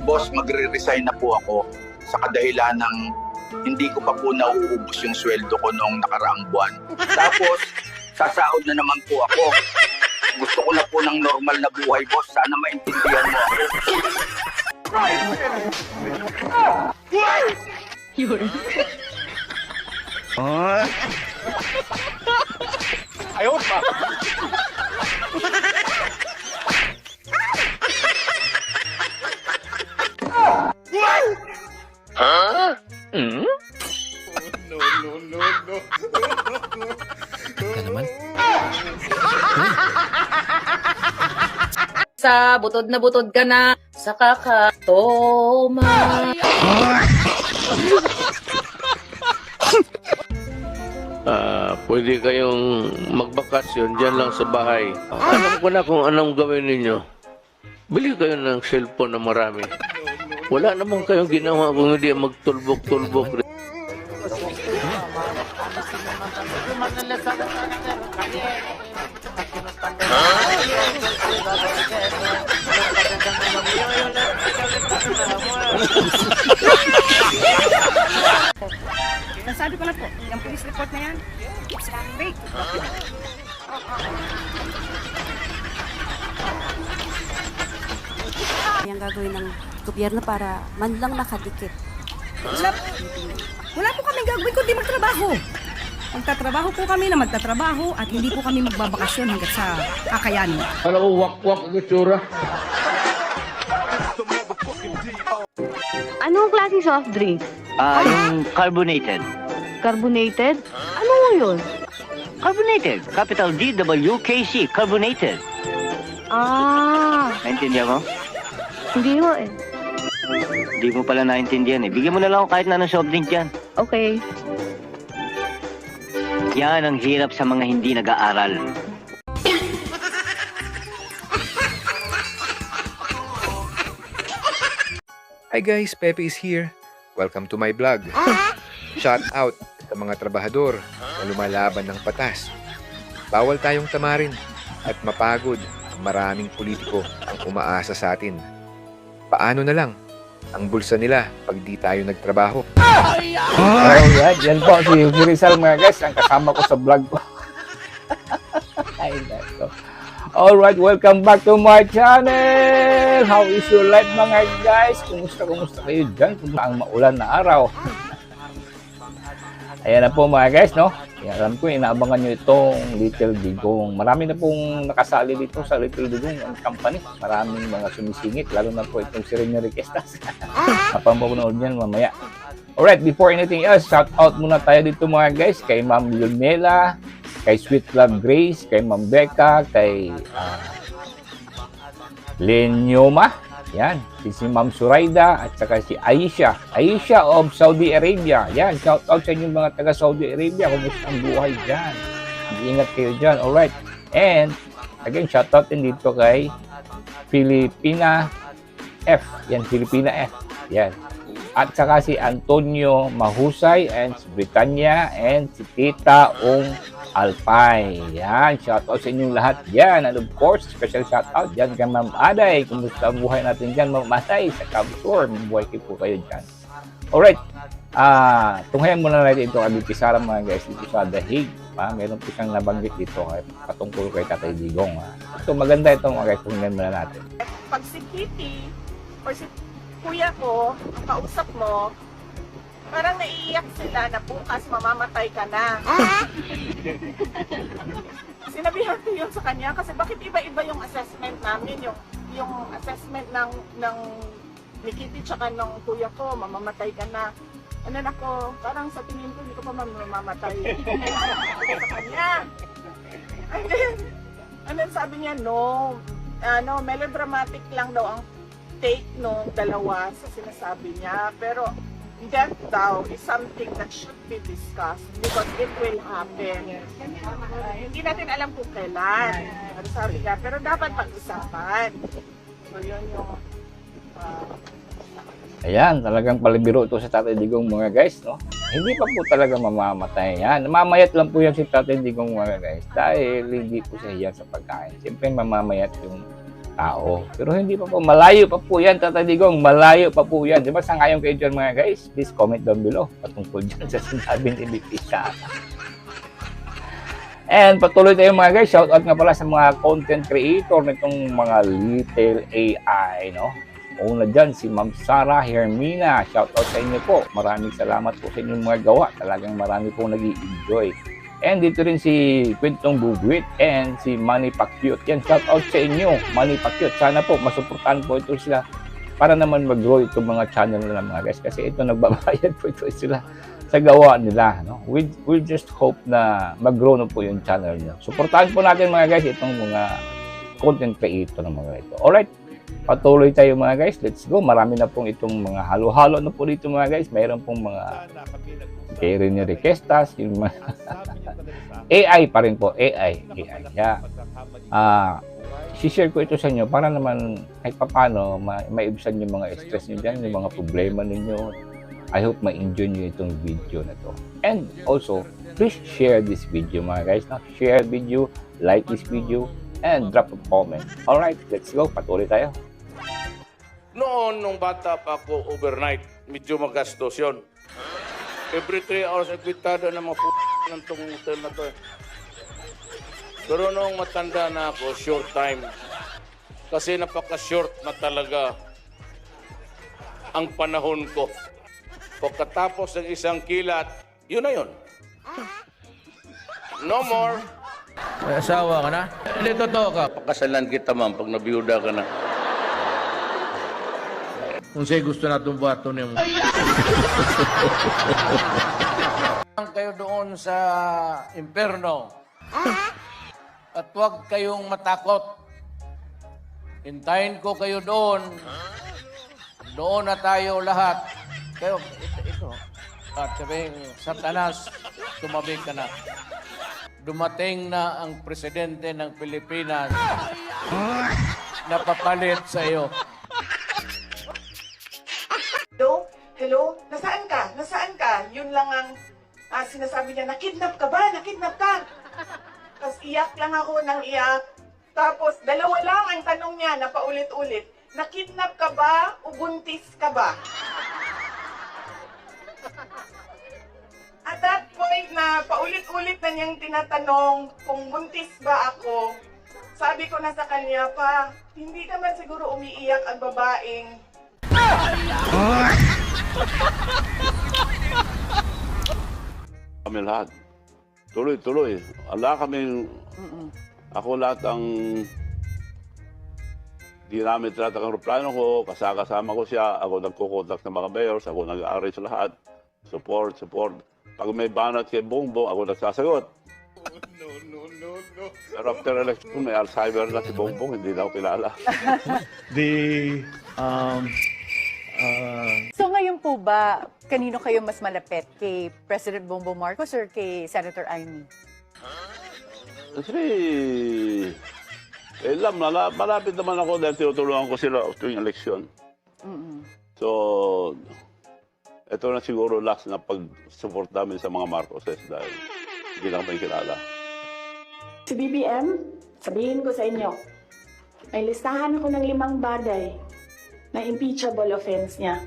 Boss, magre-resign na po ako sa kadahilan ng hindi ko pa po nauubos yung sweldo ko noong nakaraang buwan. Tapos, sasahod na naman po ako. Gusto ko na po ng normal na buhay, boss. Sana maintindihan mo ako. Ayaw pa. Sa butod na butod ka na sa kakatoma. Pwede kayong magbakasyon dyan lang sa bahay. Alam ko na kung anong gawin ninyo. Bili kayo ng cellphone na marami. Wala naman kayong ginawa kung hindi magtulbok-tulbok. Nasabi ko na po, yung police report na yan, it's fake. Yung gagawin ng gobyerno para man lang nakadikit. Wala po kami gagawin kundi magtrabaho. Magtatrabaho po kami na magtatrabaho at hindi po kami magbabakasyon hanggat sa kakayanin. Alam ko, wak-wak ang itsura. Anong klaseng soft drink? Yung carbonated. Carbonated? Ano yun? Carbonated. Capital DWKC. Carbonated. Ah, Naintindihan mo? hindi mo eh. Hindi mo pala naintindihan eh. Bigyan mo na lang ako kahit na anong soft drink yan. Okay. Yan ang hirap sa mga hindi nag-aaral. Hi guys, Pepe is here. Welcome to my vlog. Shout out sa mga trabahador na lumalaban ng patas. Bawal tayong tamarin at mapagod ang maraming politiko ang umaasa sa atin. Paano na lang ang bulsa nila pag di tayo nagtrabaho? Alright, yan po si Rizal mga guys, ang kasama ko sa vlog ko. Ay, nako. Alright, welcome back to my channel! How is your life mga guys? Kumusta kayo dyan? Kung ang maulan na araw. Ayan na po mga guys, no? Alam ko, inaabangan nyo itong Little Digong. Marami na pong nakasali dito sa Little Digong company. Maraming mga sumisingit, lalo na po itong si Rene Riquestas. Mapampanood niyan mamaya. Alright, before anything else, shout out muna tayo dito mga guys kay Ma'am Leonela, kay Sweet Love Grace, kay Ma'am Becca, kay Lenyoma, yan, si Ma'am Suraida, at saka si Aisha of Saudi Arabia. Yan, shout out sa inyong mga taga Saudi Arabia, kumusta ang buhay dyan? Ingat kayo dyan, alright. And, again, shout out din dito kay Filipina F, yan, Filipina F, yan. At saka si Antonio Mahusay, and si Britannia, and si Tita Ong Alpay. Yan, shout out sa inyong lahat yan. And of course, special shout out dyan kay Ma'am Aday. Kumusta ang buhay natin dyan, Ma'am Aday? Sa Cabsor, mabuhay po kayo dyan. Alright, tunghayan muna natin itong Abipizarra mga guys dito sa Dahig. Meron po siyang nabanggit dito patungkol kay Tatay Digong. So maganda itong mga guys, tunghayan muna natin. Pag si Kitty or si kuya ko, ang kausap mo, parang naiiyak sila na bukas mamamatay ka na. Sinabihan ko yun sa kanya kasi bakit iba-iba yung assessment namin, yung assessment ng ni Kitty tsaka ng kuya ko, mamamatay ka na. Ano na ko, parang sa tingin ko hindi ko pa mamamatay sa kanya. And then sabi niya, no, melodramatic lang daw ang take nung dalawa sa sinasabi niya, pero death daw is something that should be discussed because it will happen. Hindi natin alam kung kailan, sabi niya, pero dapat pag-usapan. So yun yung Ayan, talagang palibiro ito sa Tatay Digong mga guys, no? Hindi pa po talaga mamamatay yan. Mamamayat lang po yan si Tatay Digong mga guys dahil hindi po siya hiyan sa pagkain. Siyempre mamamayat yung tao. Pero hindi pa po, malayo pa po yan, Tatay Digong, malayo pa po yan. Di ba, sangayon kayo dyan mga guys? Please comment down below patungkol dyan sa sinabi ni VP Sara. And patuloy tayo mga guys, shoutout nga pala sa mga content creator nitong mga little AI, no? Una dyan, si Ma'am Sara Hermina. Shoutout sa inyo po. Maraming salamat po sa inyong mga gawa. Talagang marami pong nag-i-enjoy. And dito rin si Quintong Bubuit and si Manny Pacquiao. Yan, shoutout sa inyo, Manny Pacquiao. Sana po, masuportahan po ito sila para naman mag-grow itong mga channel na mga guys. Kasi ito, nagbabayad po ito sila sa gawa nila. No? We just hope na mag-grow na po yung channel nyo. Suportahan po natin mga guys itong mga content creator ng mga ito. Alright, patuloy tayo mga guys. Let's go. Marami na pong itong mga halo-halo na po dito mga guys. Mayroon pong mga kay Rene Requestas, yung mga AI pa rin po. AI. Yeah. Si-share ko ito sa inyo para naman kahit papano maibsan yung mga stress nyo dyan, yung mga problema ninyo. I hope ma-enjoy nyo itong video na to. And also, please share this video mga guys. No? Share video, like this video, and drop a comment. Alright, let's go. Patuloy tayo. Noon, nung bata pa ako overnight, medyo magastos yun. Every 3 hours, nagkwitada ng mga ng tong hotel na to. Pero nung matanda na ako, short time. Kasi napaka-short na talaga ang panahon ko. Pagkatapos ng isang kilat, yun na yun. No more. May asawa ka na? Hindi, totoo ka. Pakasalan kita, ma'am, pag nabiyuda ka na. Kung sa'yo gusto na itong bato niya mo. Kayo doon sa impyerno. At huwag kayong matakot. Hintayin ko kayo doon. Doon na tayo lahat. Kayo, ito. At sabihin, Satanas, tumabi ka na. Dumating na ang presidente ng Pilipinas na papalit sa iyo. Hello? Hello? Nasaan ka? Nasaan ka? Yun lang ang sinasabi niya, nakidnap ka ba? Nakidnap ka? Tapos iyak lang ako ng iyak. Tapos dalawa lang ang tanong niya na paulit-ulit. Nakidnap ka ba o buntis ka ba? At that point na paulit-ulit na niyang tinatanong kung buntis ba ako, sabi ko na sa kanya, pa, hindi naman siguro umiiyak ang babaeng kami lahat. Tuloy-tuloy. Ala kami, ako lahat ang di namin tinatak ang aeroplano ko, kasama ko siya, ako nagkukontak ng mga mayors, ako nag-arrange lahat. Support. Pag may banat kay Bongbong, ako nagsasagot. No. Pero after election, may Alzheimer na si Bongbong, hindi na ako kilala. So ngayon po ba, kanino kayo mas malapit? Kay President Bongbong Marcos or kay Senator Amy? Kasi, malapit naman ako dahil tinutulungan ko sila tuwing eleksyon. So, ito na siguro last na pag-support namin sa mga Marcoses dahil hindi na kami kilala. Si BBM, sabihin ko sa inyo, may listahan ako ng 5 bagay na impeachable offense niya.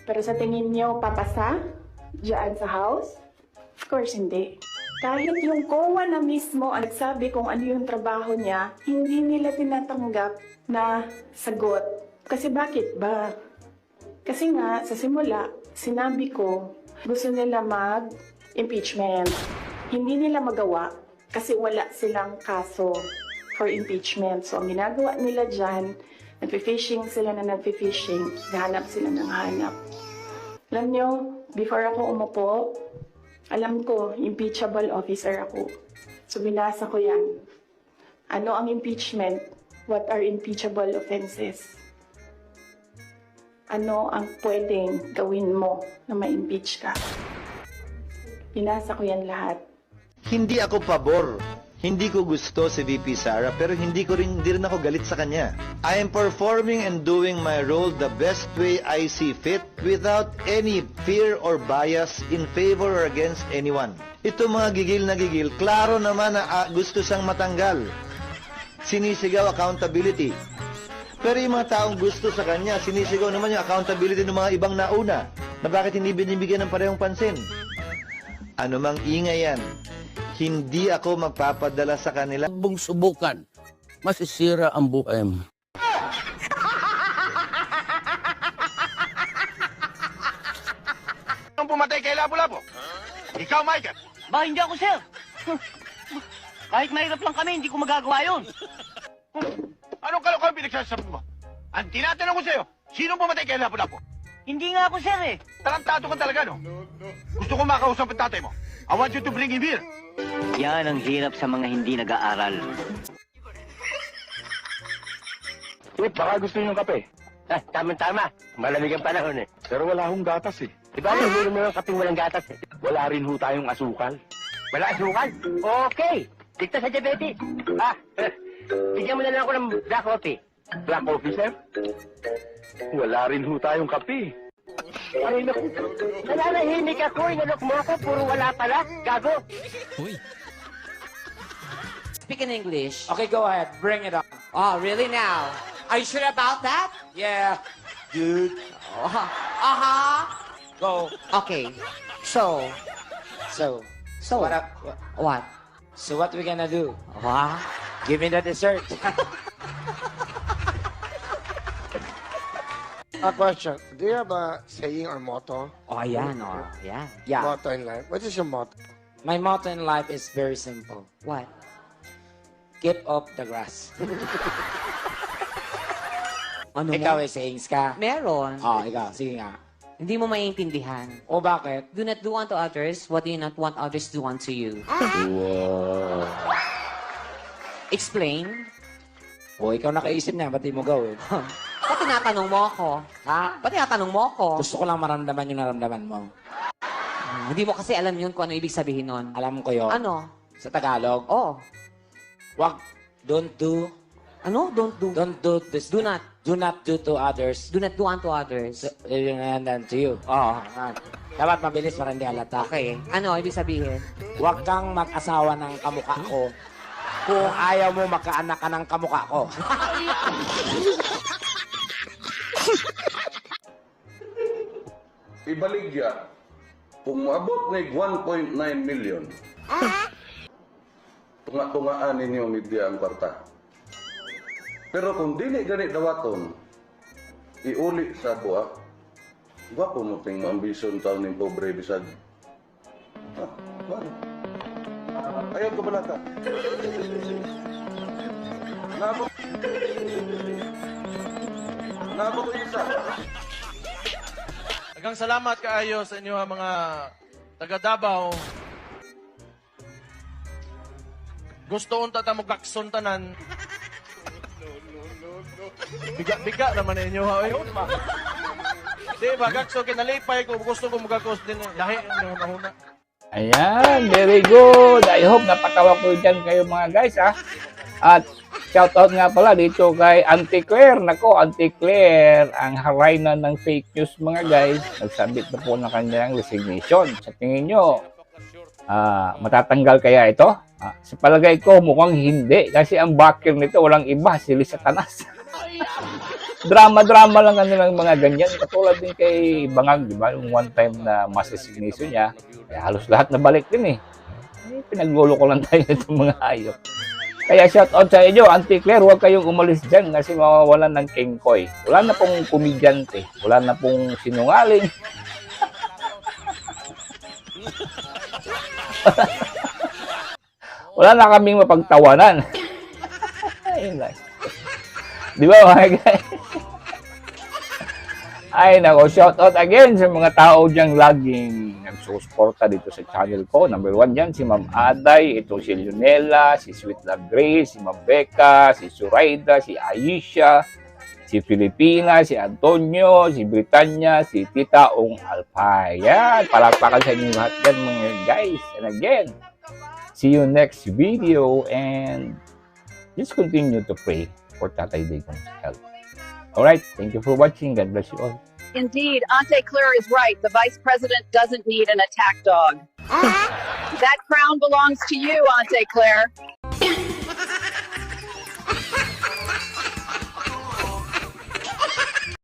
Pero sa tingin niyo, papasa diyan sa House? Of course, hindi. Kahit yung COA na mismo ang nagsabi kung ano yung trabaho niya, hindi nila tinatanggap na sagot. Kasi bakit ba? Kasi nga, sa simula, sinabi ko, gusto nila mag-impeachment. Hindi nila magawa kasi wala silang kaso for impeachment. So, ang ginagawa nila dyan, nagpi-fishing sila na nagpi-fishing, hanap sila ng hanap. Alam nyo, before ako umupo, alam ko, impeachable officer ako. So, binasa ko yan. Ano ang impeachment? What are impeachable offenses? Ano ang pwedeng gawin mo na ma-impeach ka? Binasa ko yan lahat. Hindi ako pabor. Hindi ko gusto si VP Sara pero hindi rin ako galit sa kanya. I am performing and doing my role the best way I see fit without any fear or bias in favor or against anyone. Ito mga gigil na gigil, klaro naman na gusto siyang matanggal. sinisigaw accountability. Pero yung mga taong gusto sa kanya, sinisigaw naman yung accountability ng mga ibang nauna na bakit hindi binibigyan ng parehong pansin. Ano mang ingay yan, hindi ako magpapadala sa kanila. Bung subukan, masisira ang buhay mo. Anong pumatay kay Labo-Labo? Ikaw, Michael. Ba, hindi ako, sir. Kahit mahirap lang kami, hindi ko magagawa yun. Anong kalokohan pinagsasabi mo? Ang tinatanong ko sa'yo, sino pumatay kay Labo-Labo? Hindi nga ako, sir, eh. Tarantado ka talaga, no? Gusto ko makausap ang tatay mo. I want you to bring him here. Yan ang hirap sa mga hindi nag-aaral. Wait, baka gusto niyo ng kape. Tama-tama. Malamig ang panahon, eh. Pero wala akong gatas, eh. Diba, nahulog mo yung kaping walang gatas, eh. Wala rin ho tayong asukal. Wala asukal? Okay. Dito sa diabetes. Bigyan mo na lang ako ng black coffee. Black coffee, sir? Wala rin ho tayong kape. Ay, naku. Nananahimik ako. Inalok mo ako. Puro wala pala. Gago. Speak in English. Okay, go ahead. Bring it on. Oh, really now? Are you sure about that? Yeah. Dude. Uh-huh. Go. Okay. So. What? So what we gonna do? What? Give me the dessert. A question. Do you have a saying or motto? Oh, yan, oh. Yeah. Yeah. Motto in life. What is your motto? My motto in life is very simple. What? Keep up the grass. Ano Ikaw mo? ay sayings ka. Meron. Oh, ikaw. Sige nga. Hindi mo maiintindihan. O bakit? Do not do unto others what you not want others to do unto you. Wow. Explain. O, ikaw nakaisip na. Ba't di mo gawin? Ba't tinatanong mo ako? Ha? Ba't tinatanong mo ako? Gusto ko lang maramdaman yung naramdaman mo. Hindi mo kasi alam yun kung ano ibig sabihin nun. Alam ko yun. Ano? Sa Tagalog. Oh. Wag. Don't do. Ano? Don't do. Don't do this. Do not. Do not do to others. Do not do unto others. And then to you. Oo. Dapat mabilis para hindi halata. Okay. Ano ibig sabihin? Huwag kang mag-asawa ng kamukha ko kung ayaw mo magkaanak ka ng kamukha ko. Ibaligya, kung maabot na 1.9 million, tunga-tungaan ninyo media ang kwarta. Pero kung dili ganit dawaton, iuli sa kuha, gwapo mo ting ambisyon taon ng pobre bisag. Ayaw ko balata. Nabot ko isa. Daghang salamat kaayo sa inyo mga taga Davao. Gusto unta ta mo gakson tanan. Biga naman ninyo ha. Di ba gakson kinalipay ko gusto ko magakos din lahi ang nahuna. Ayan, very good. I hope napatawa ko dyan kayo mga guys, ha. At shoutout nga pala dito kay Auntie Claire. Nako, Auntie Claire, ang harayna ng fake news mga guys. Nagsabit na po ng kanyang resignation. Sa tingin nyo, matatanggal kaya ito? Sa palagay ko, mukhang hindi. Kasi ang backer nito, walang iba, si Satanas. Drama-drama lang ano ng mga ganyan. Katulad din kay Bangag, di ba? Yung one time na mass resignation niya, halos lahat nabalik din eh. Pinagulo ko lang tayo itong mga hayop. Kaya shout out sa inyo, Auntie Claire, huwag kayong umalis dyan kasi mawawalan ng kengkoy. Wala na pong komedyante, wala na pong sinungaling. Wala na kaming mapagtawanan. Ayun lang. Di ba mga guys? Ay nako, shout out again sa mga tao diyang laging nagsusuporta dito sa channel ko. Number 1 dyan, si Ma'am Aday, ito si Leonela, si Sweet Love Grace, si Ma'am Becca, si Suraida, si Aisha, si Filipina, si Antonio, si Britannia, si Tita Ong Alpay. Yan, palakpakan sa inyo lahat yan mga guys. And again, see you next video and just continue to pray for Tatay Digong's health. Alright, thank you for watching. God bless you all. Indeed, Auntie Claire is right. The Vice President doesn't need an attack dog. That crown belongs to you, Auntie Claire.